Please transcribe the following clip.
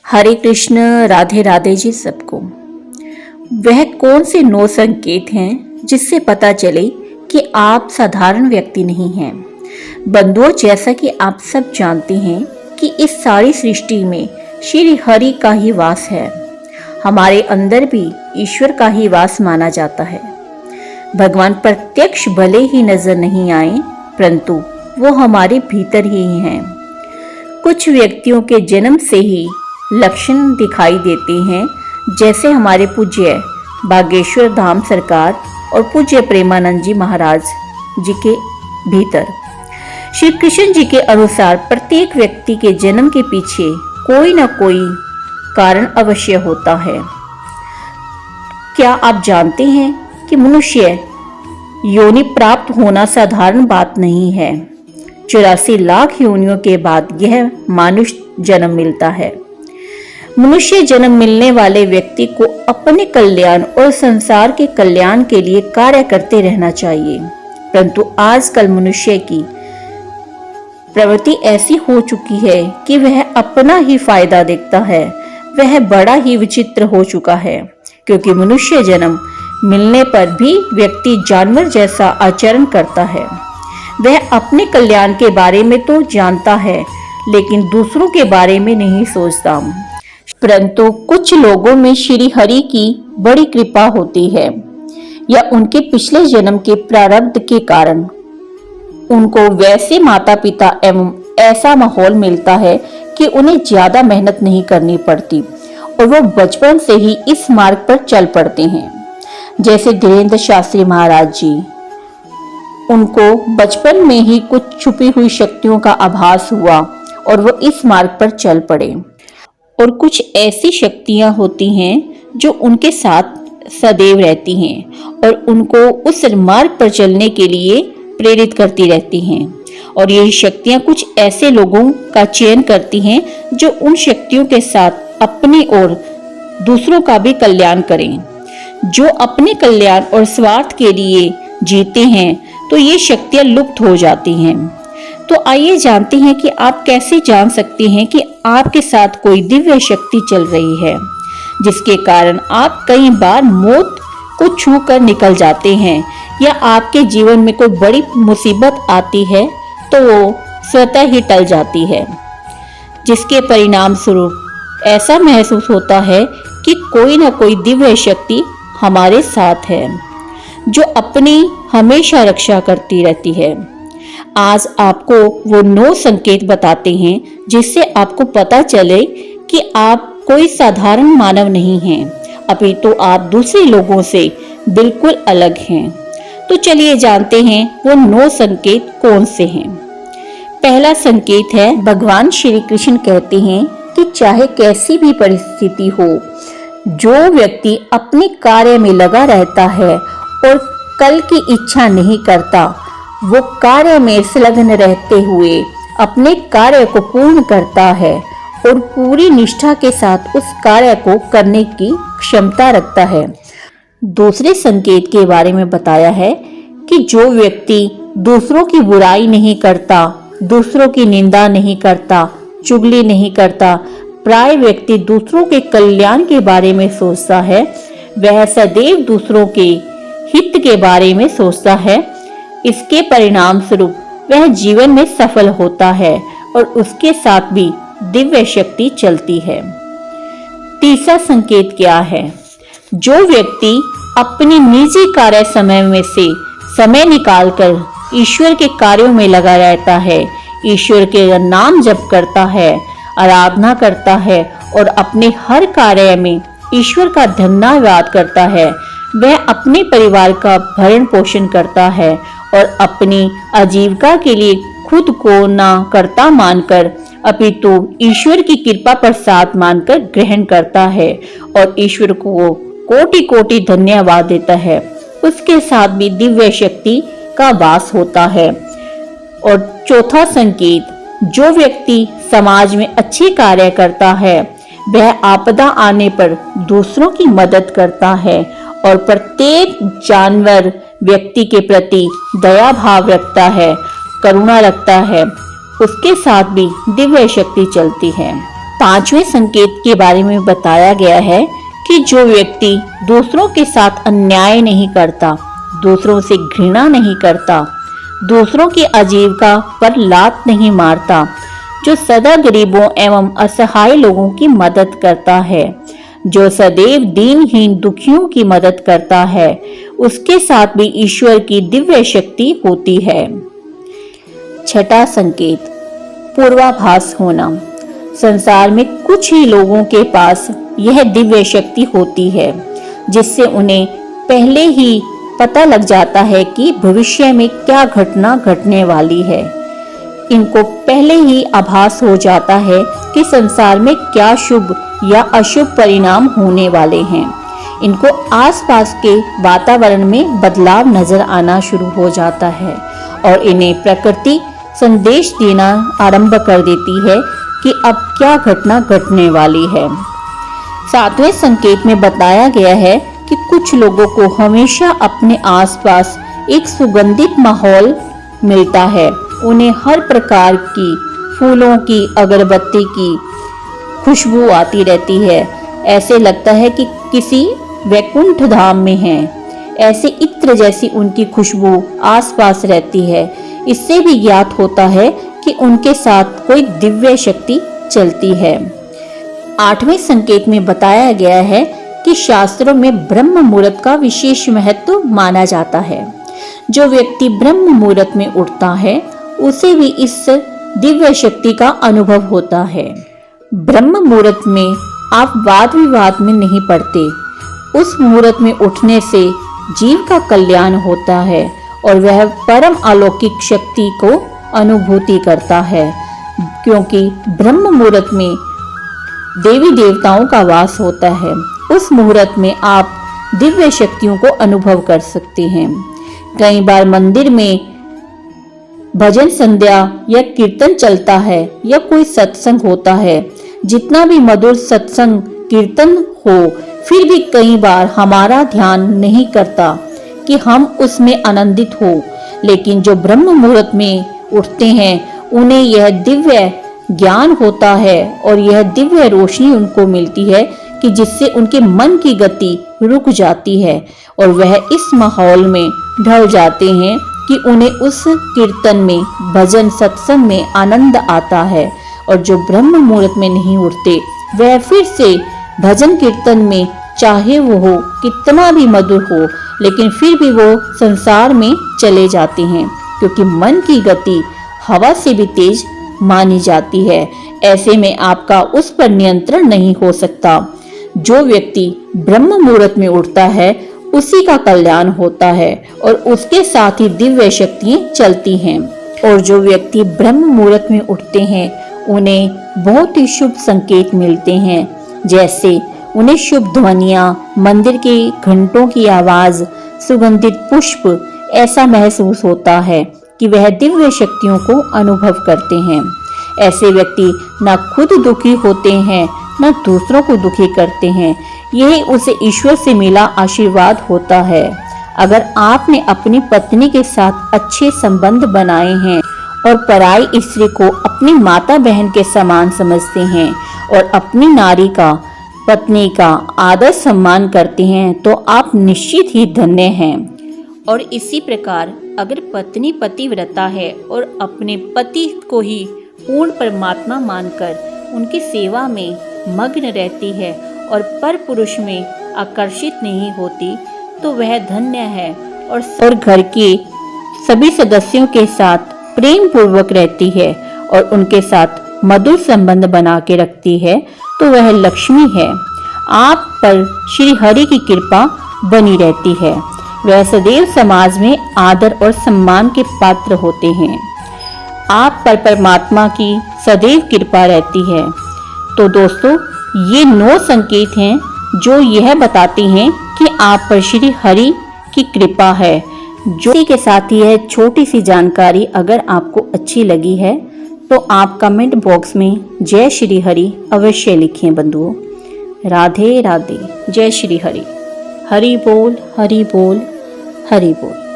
हरे कृष्ण, राधे राधे जी सबको। वह कौन से 9 संकेत हैं जिससे पता चले कि आप साधारण व्यक्ति नहीं हैं। बंधुओं, जैसा कि आप सब जानते हैं कि इस सारी सृष्टि में श्री हरि का ही वास है। हमारे अंदर भी ईश्वर का ही वास माना जाता है। भगवान प्रत्यक्ष भले ही नजर नहीं आए, परंतु वो हमारे भीतर ही हैं। कुछ व्यक्तियों के जन्म से ही लक्षण दिखाई देते हैं, जैसे हमारे पूज्य बागेश्वर धाम सरकार और पूज्य प्रेमानंद जी महाराज जी के भीतर। श्री कृष्ण जी के अनुसार प्रत्येक व्यक्ति के जन्म के पीछे कोई ना कोई कारण अवश्य होता है। क्या आप जानते हैं कि मनुष्य योनि प्राप्त होना साधारण बात नहीं है। 84 लाख योनियों के बाद यह मानुष जन्म मिलता है। मनुष्य जन्म मिलने वाले व्यक्ति को अपने कल्याण और संसार के कल्याण के लिए कार्य करते रहना चाहिए, परंतु आजकल मनुष्य की प्रवृत्ति ऐसी हो चुकी है कि वह अपना ही फायदा देखता है। वह बड़ा ही विचित्र हो चुका है, क्योंकि मनुष्य जन्म मिलने पर भी व्यक्ति जानवर जैसा आचरण करता है। वह अपने कल्याण के बारे में तो जानता है, लेकिन दूसरों के बारे में नहीं सोचता। परंतु कुछ लोगों में श्री हरि की बड़ी कृपा होती है, या उनके पिछले जन्म के प्रारब्ध के कारण उनको वैसे माता पिता एवं ऐसा माहौल मिलता है कि उन्हें ज्यादा मेहनत नहीं करनी पड़ती और वो बचपन से ही इस मार्ग पर चल पड़ते हैं। जैसे धीरेन्द्र शास्त्री महाराज जी, उनको बचपन में ही कुछ छुपी हुई शक्तियों का आभास हुआ और वो इस मार्ग पर चल पड़े। और कुछ ऐसी शक्तियां होती हैं जो उनके साथ सदैव रहती हैं और उनको उस मार्ग पर चलने के लिए प्रेरित करती रहती हैं। और यही शक्तियां कुछ ऐसे लोगों का चयन करती हैं जो उन शक्तियों के साथ अपनी और दूसरों का भी कल्याण करें। जो अपने कल्याण और स्वार्थ के लिए जीते हैं तो ये शक्तियां लुप्त हो जाती हैं। तो आइए जानते हैं कि आप कैसे जान सकते हैं कि आपके साथ कोई दिव्य शक्ति चल रही है, जिसके कारण आप कई बार मौत को छू कर निकल जाते हैं, या आपके जीवन में कोई बड़ी मुसीबत आती है तो वो स्वतः ही टल जाती है, जिसके परिणाम स्वरूप ऐसा महसूस होता है कि कोई ना कोई दिव्य शक्ति हमारे साथ है, जो अपनी हमेशा रक्षा करती रहती है। आज आपको वो 9 संकेत बताते हैं जिससे आपको पता चले कि आप कोई साधारण मानव नहीं हैं, अपितु आप दूसरे लोगों से बिल्कुल अलग हैं। तो चलिए जानते हैं वो 9 संकेत कौन से हैं। पहला संकेत है, भगवान श्री कृष्ण कहते हैं कि चाहे कैसी भी परिस्थिति हो, जो व्यक्ति अपने कार्य में लगा रहता है और कल की इच्छा नहीं करता, वो कार्य में संलग्न रहते हुए अपने कार्य को पूर्ण करता है और पूरी निष्ठा के साथ उस कार्य को करने की क्षमता रखता है। दूसरे संकेत के बारे में बताया है कि जो व्यक्ति दूसरों की बुराई नहीं करता, दूसरों की निंदा नहीं करता, चुगली नहीं करता, प्राय व्यक्ति दूसरों के कल्याण के बारे में सोचता है, वह सदैव दूसरों के हित के बारे में सोचता है। इसके परिणाम स्वरूप वह जीवन में सफल होता है और उसके साथ भी दिव्य शक्ति चलती है। तीसरा संकेत क्या है? जो व्यक्ति अपनी निजी कार्य समय में से समय निकालकर ईश्वर के कार्यों में लगा रहता है, ईश्वर के नाम जप करता है, आराधना करता है और अपने हर कार्य में ईश्वर का धन्यवाद करता है, वह अपने परिवार का भरण पोषण करता है और अपनी आजीविका के लिए खुद को ना कर्ता मानकर अपितु ईश्वर की कृपा प्रसाद मानकर ग्रहण करता है और ईश्वर को कोटि कोटि धन्यवाद देता है। उसके साथ भी दिव्य शक्ति का वास होता है। और चौथा संकेत, जो व्यक्ति समाज में अच्छे कार्य करता है, वह आपदा आने पर दूसरों की मदद करता है और प्रत्येक जानवर व्यक्ति के प्रति दया भाव रखता है, करुणा रखता है। उसके साथ भी दिव्य शक्ति चलती है। 5वें संकेत के बारे में बताया गया है कि जो व्यक्ति दूसरों के साथ अन्याय नहीं करता, दूसरों से घृणा नहीं करता, दूसरों की आजीविका पर लात नहीं मारता, जो सदा गरीबों एवं असहाय लोगों की मदद करता है, जो सदैव दीनहीन दुखियों की मदद करता है, उसके साथ भी ईश्वर की दिव्य शक्ति होती है। 6वां संकेत, पूर्वाभास होना। संसार में कुछ ही लोगों के पास यह दिव्य शक्ति होती है जिससे उन्हें पहले ही पता लग जाता है कि भविष्य में क्या घटना घटने वाली है। इनको पहले ही आभास हो जाता है कि संसार में क्या शुभ या अशुभ परिणाम होने वाले हैं। इनको आसपास के वातावरण में बदलाव नजर आना शुरू हो जाता है और इन्हें प्रकृति संदेश देना आरंभ कर देती है कि अब क्या घटना घटने वाली है। 7वें संकेत में बताया गया है कि कुछ लोगों को हमेशा अपने आसपास एक सुगंधित माहौल मिलता है। उन्हें हर प्रकार की फूलों की, अगरबत्ती की खुशबू आती रहती है। ऐसे लगता है कि किसी वैकुंठ धाम में हैं। ऐसे इत्र जैसी उनकी खुशबू आसपास रहती है। इससे भी ज्ञात होता है कि उनके साथ कोई दिव्य शक्ति चलती है। 8वें संकेत में बताया गया है कि शास्त्रों में ब्रह्म मुहूर्त का विशेष महत्व माना जाता है। जो व्यक्ति ब्रह्म मुहूर्त में उठता है उसे भी इस दिव्य शक्ति का अनुभव होता है। ब्रह्म मुहूर्त में आप वाद विवाद में नहीं पड़ते। उस मुहूर्त में उठने से जीव का कल्याण होता है और वह परम अलौकिक शक्ति को अनुभूति करता है, क्योंकि ब्रह्म मुहूर्त में देवी देवताओं का वास होता है। उस मुहूर्त में आप दिव्य शक्तियों को अनुभव कर सकते हैं। कई बार मंदिर में भजन संध्या या कीर्तन चलता है या कोई सत्संग होता है। जितना भी मधुर सत्संग कीर्तन हो, फिर भी कई बार हमारा ध्यान नहीं करता कि हम उसमें आनंदित हो। लेकिन जो ब्रह्म मुहूर्त में उठते हैं उन्हें यह दिव्य ज्ञान होता है और यह दिव्य रोशनी उनको मिलती है कि जिससे उनके मन की गति रुक जाती है और वह इस माहौल में ढल जाते हैं कि उन्हें उस कीर्तन में, भजन सत्संग में आनंद आता है। और जो ब्रह्म मुहूर्त में नहीं उठते वह फिर से भजन कीर्तन में, चाहे वो हो कितना भी मधुर हो, लेकिन फिर भी वो संसार में चले जाते हैं, क्योंकि मन की गति हवा से भी तेज मानी जाती है। ऐसे में आपका उस पर नियंत्रण नहीं हो सकता। जो व्यक्ति ब्रह्म मुहूर्त में उठता है उसी का कल्याण होता है और उसके साथ ही दिव्य शक्तियां चलती हैं। और जो व्यक्ति ब्रह्म मुहूर्त में उठते हैं उन्हें बहुत ही शुभ संकेत मिलते हैं, जैसे उन्हें शुभ ध्वनियां, मंदिर के घंटों की आवाज, सुगंधित पुष्प, ऐसा महसूस होता है कि वह दिव्य शक्तियों को अनुभव करते हैं। ऐसे व्यक्ति न खुद दुखी होते हैं न दूसरों को दुखी करते हैं। यही उसे ईश्वर से मिला आशीर्वाद होता है। अगर आपने अपनी पत्नी के साथ अच्छे संबंध बनाए हैं और पराई स्त्री को अपनी माता बहन के समान समझते हैं और अपनी नारी का, पत्नी का आदर सम्मान करते हैं तो आप निश्चित ही धन्य हैं। और इसी प्रकार अगर पत्नी पतिव्रता है और अपने पति को ही पूर्ण परमात्मा मानकर उनकी सेवा में मग्न रहती है और पर पुरुष में आकर्षित नहीं होती तो वह धन्य है। और घर के सभी सदस्यों के साथ प्रेम पूर्वक रहती है और उनके साथ मधुर संबंध बना के रखती है तो वह लक्ष्मी है। आप पर श्री हरि की कृपा बनी रहती है। वह सदैव समाज में आदर और सम्मान के पात्र होते हैं। आप पर परमात्मा की सदैव कृपा रहती है। तो दोस्तों, ये 9 संकेत हैं जो यह बताते हैं कि आप पर श्री हरि की कृपा है। जो के साथ ही यह छोटी सी जानकारी अगर आपको अच्छी लगी है तो आप कमेंट बॉक्स में जय श्री हरि अवश्य लिखें बंधुओं। राधे राधे। जय श्री हरि। हरि बोल, हरि बोल, हरि बोल।